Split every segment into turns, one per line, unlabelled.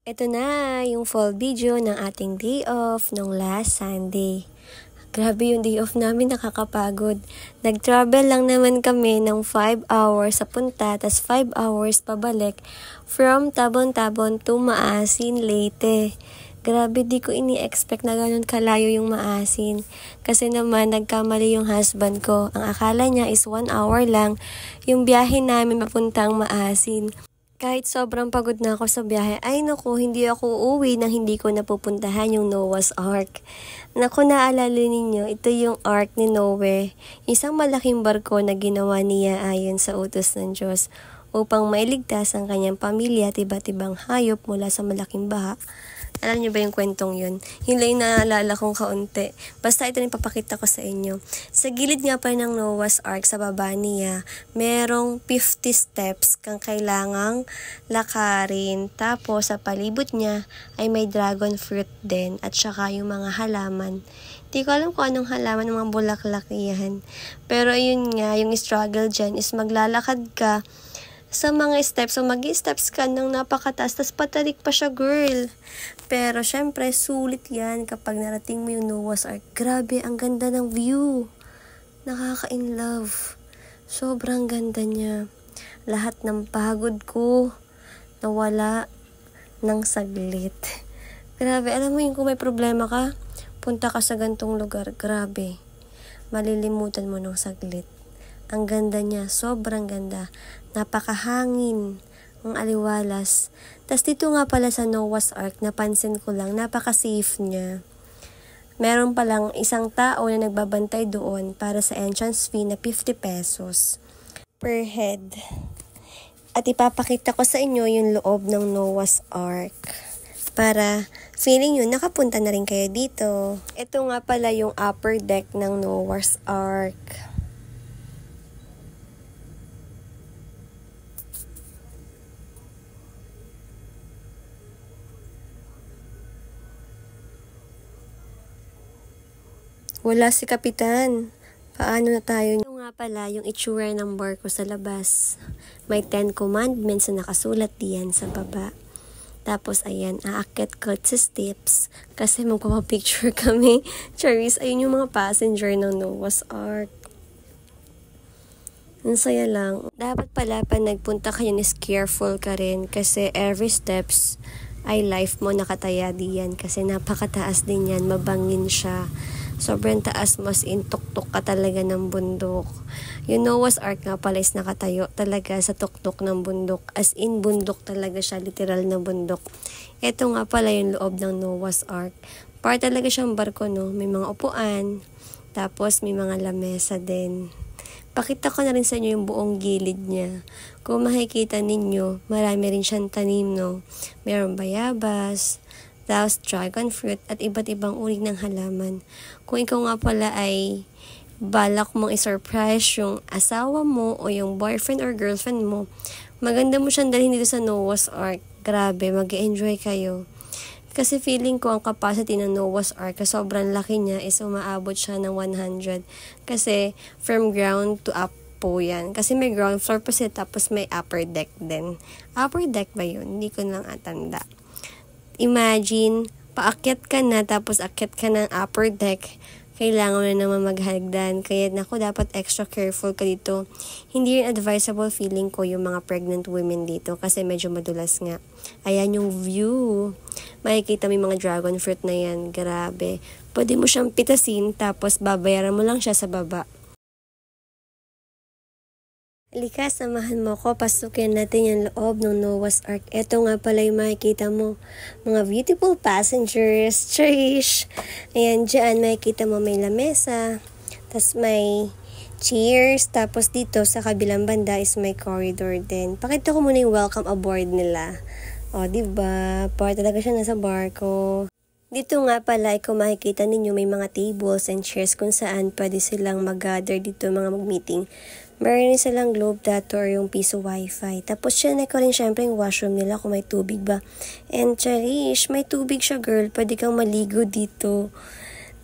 Ito na yung full video ng ating day off nung last Sunday. Grabe yung day off namin, nakakapagod. Nag-travel lang naman kami ng 5 hours sa punta, tas 5 hours pabalik from Tabon-Tabon to Maasin, Leyte. Grabe, di ko ini-expect na ganun kalayo yung Maasin. Kasi naman, nagkamali yung husband ko. Ang akala niya is 1 hour lang yung biyahe namin papuntang Maasin. Kahit sobrang pagod na ako sa biyahe, ay naku, hindi ako uuwi nang hindi ko napupuntahan yung Noah's Ark. Naku, naalala ninyo, ito yung Ark ni Noe, isang malaking barko na ginawa niya ayon sa utos ng Diyos upang mailigtas ang kanyang pamilya at iba't ibang hayop mula sa malaking baha. Alam niyo ba yung kwentong yun? Yun lang yung naalala kong kaunti. Basta ito na papakita ko sa inyo. Sa gilid nga pa ng Noah's Ark, sa baba niya, merong 50 steps kang kailangang lakarin. Tapos sa palibot niya ay may dragon fruit din at saka yung mga halaman. Di ko alam kung anong halaman ng mga bulaklak yan. Pero yun nga, yung struggle dyan is maglalakad ka sa mga steps. So, mag-steps ka ng napakataas. Tas patarik pa siya, girl. Pero, syempre, sulit yan kapag narating mo yung Noah's Ark. Grabe, ang ganda ng view. Nakaka-in-love. Sobrang ganda niya. Lahat ng pagod ko nawala ng saglit. Grabe, alam mo yung kung may problema ka, punta ka sa gantong lugar. Grabe. Malilimutan mo ng saglit. Ang ganda niya, sobrang ganda. Napakahangin, ang aliwalas. Tas dito nga pala sa Noah's Ark, napansin ko lang, napaka-safe niya. Meron palang isang tao na nagbabantay doon para sa entrance fee na 50 pesos per head. At ipapakita ko sa inyo yung loob ng Noah's Ark para feeling nyo nakapunta na rin kayo dito. Ito nga pala yung upper deck ng Noah's Ark. Wala si Kapitan. Paano na tayo? Ito nga pala yung itsura ng barko sa labas. May 10 commandments na nakasulat diyan sa baba. Tapos ayan, aakyat ko sa steps kasi magpapapicture kami. Charis, ayun yung mga passenger ng Noah's Ark. Ang saya lang. Dapat pala pa nagpunta kayo is careful ka rin kasi every steps ay life mo nakataya diyan kasi napakataas din yan, mabangin siya. Sobrang taas, mas intuktok ka talaga ng bundok. Yung Noah's Ark nga pala is nakatayo talaga sa tuktok ng bundok. As in, bundok talaga siya, literal na bundok. Ito nga pala yung loob ng Noah's Ark. Para talaga siyang barko, no? May mga upuan, tapos may mga lamesa din. Pakita ko na rin sa inyo yung buong gilid niya. Kung makikita ninyo, marami rin siyang tanim, no? Merong bayabas, tapos dragon fruit at iba't ibang uri ng halaman. Kung ikaw nga pala ay balak mong i-surprise yung asawa mo o yung boyfriend or girlfriend mo, maganda mo siyang dalhin dito sa Noah's Ark. Grabe, mag-enjoy kayo. Kasi feeling ko ang capacity ng Noah's Ark, sobrang laki niya, is umaabot siya ng 100. Kasi from ground to up po yan. Kasi may ground floor pa siya, tapos may upper deck din. Upper deck ba yun? Hindi ko lang atanda. Imagine, paakyat ka na, tapos akyat ka ng upper deck, kailangan mo na naman maghagdan. Kaya naku, dapat extra careful ka dito. Hindi rin advisable feeling ko yung mga pregnant women dito kasi medyo madulas nga. Ayan yung view. Makikita mo yung mga dragon fruit na yan. Grabe. Pwede mo siyang pitasin tapos babayaran mo lang siya sa baba. Halika, samahan mo ko. Pasukin natin yung loob ng Noah's Ark. Ito nga pala yung makikita mo. Mga beautiful passengers. Trish! Ayan, dyan makikita mo may lamesa. Tapos may chairs. Tapos dito sa kabilang banda is may corridor din. Pakita ko muna yung welcome aboard nila. O, diba? Para talaga siya nasa barko. Dito nga pala, kung makikita ninyo, may mga tables and chairs kung saan pwede silang mag-gather dito, mga mag-meeting. Meron rin silang globe data or yung piso wifi. Tapos siya ko rin syempre yung washroom nila kung may tubig ba. And Charish, may tubig siya, girl. Pwede kang maligo dito.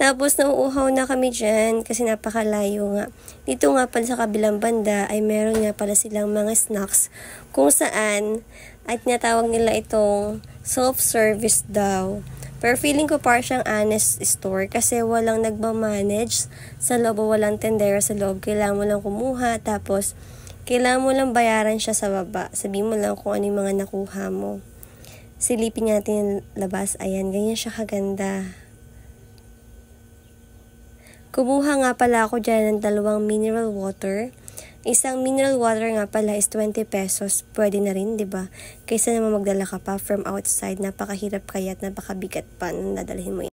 Tapos nauuhaw na kami dyan kasi napakalayo nga. Dito nga pala sa kabilang banda ay meron nga pala silang mga snacks kung saan At tinatawag nila itong self-service daw. Pero feeling ko parang siyang honest store kasi walang nagmamanage sa loob o walang tendera sa loob. Kailangan mo lang kumuha, tapos kailangan mo lang bayaran siya sa baba. Sabihin mo lang kung ano yung mga nakuha mo. Silipin natin yung labas. Ayan, ganyan siya kaganda. Kumuha nga pala ako dyan ng 2 mineral water. Isang mineral water nga pala is 20 pesos. Pwede na rin, 'di ba? Kaysa naman magdala ka pa from outside, napakahirap kaya at napakabigat pa nung dadalhin mo yan.